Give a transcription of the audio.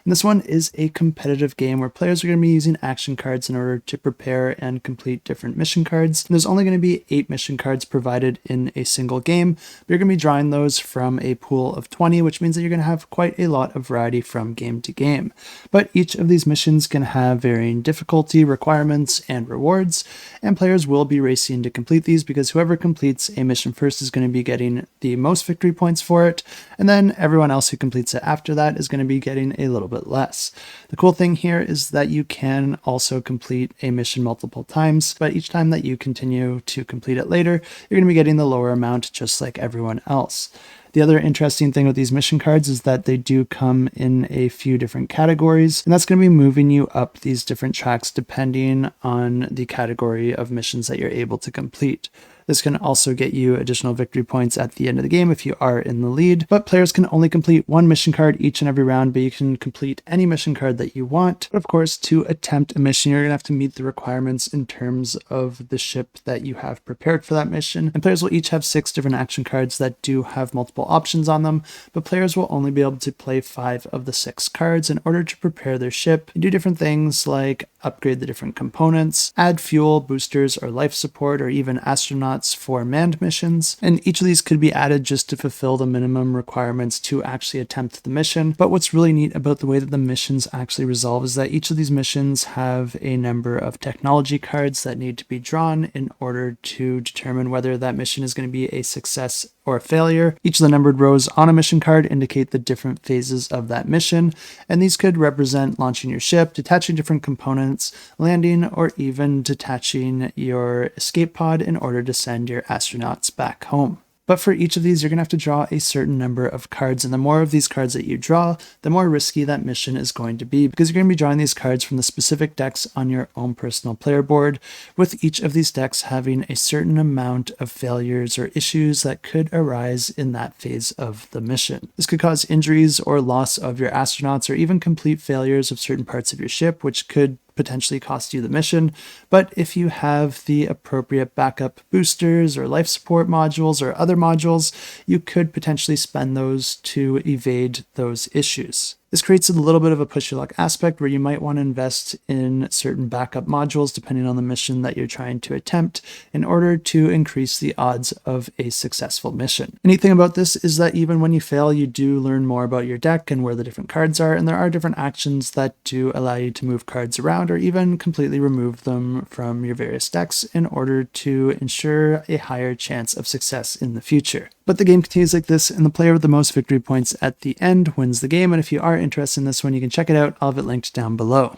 And this one is a competitive game where players are going to be using action cards in order to prepare and complete different mission cards. And there's only going to be 8 mission cards provided in a single game, but you're going to be drawing those from a pool of 20, which means that you're going to have quite a lot of variety from game to game. But each of these missions can have varying difficulty, requirements, and rewards, and players will be racing to complete these because whoever completes a mission first is going to be getting the most victory points for it, and then everyone else who completes it after that is going to be getting a little bit less. The cool thing here is that you can also complete a mission multiple times, but each time that you continue to complete it later, you're going to be getting the lower amount just like everyone else. The other interesting thing with these mission cards is that they do come in a few different categories, and that's going to be moving you up these different tracks depending on the category of missions that you're able to complete. This can also get you additional victory points at the end of the game if you are in the lead, but players can only complete one mission card each and every round, but you can complete any mission card that you want. But of course, to attempt a mission, you're going to have to meet the requirements in terms of the ship that you have prepared for that mission. And players will each have 6 different action cards that do have multiple options on them, but players will only be able to play 5 of the 6 cards in order to prepare their ship and do different things like upgrade the different components, add fuel, boosters, or life support, or even astronauts for manned missions. And each of these could be added just to fulfill the minimum requirements to actually attempt the mission. But what's really neat about the way that the missions actually resolve is that each of these missions have a number of technology cards that need to be drawn in order to determine whether that mission is going to be a success or a failure. Each of the numbered rows on a mission card indicate the different phases of that mission, and these could represent launching your ship, detaching different components, landing, or even detaching your escape pod in order to send your astronauts back home. But for each of these, you're going to have to draw a certain number of cards, and the more of these cards that you draw, the more risky that mission is going to be, because you're going to be drawing these cards from the specific decks on your own personal player board, with each of these decks having a certain amount of failures or issues that could arise in that phase of the mission. This could cause injuries or loss of your astronauts, or even complete failures of certain parts of your ship, which could potentially cost you the mission. But if you have the appropriate backup boosters or life support modules or other modules, you could potentially spend those to evade those issues. This creates a little bit of a push your luck aspect where you might want to invest in certain backup modules depending on the mission that you're trying to attempt in order to increase the odds of a successful mission. The neat thing about this is that even when you fail, you do learn more about your deck and where the different cards are, and there are different actions that do allow you to move cards around or even completely remove them from your various decks in order to ensure a higher chance of success in the future. But the game continues like this, and the player with the most victory points at the end wins the game, and if you are interested in this one, you can check it out. I'll have it linked down below.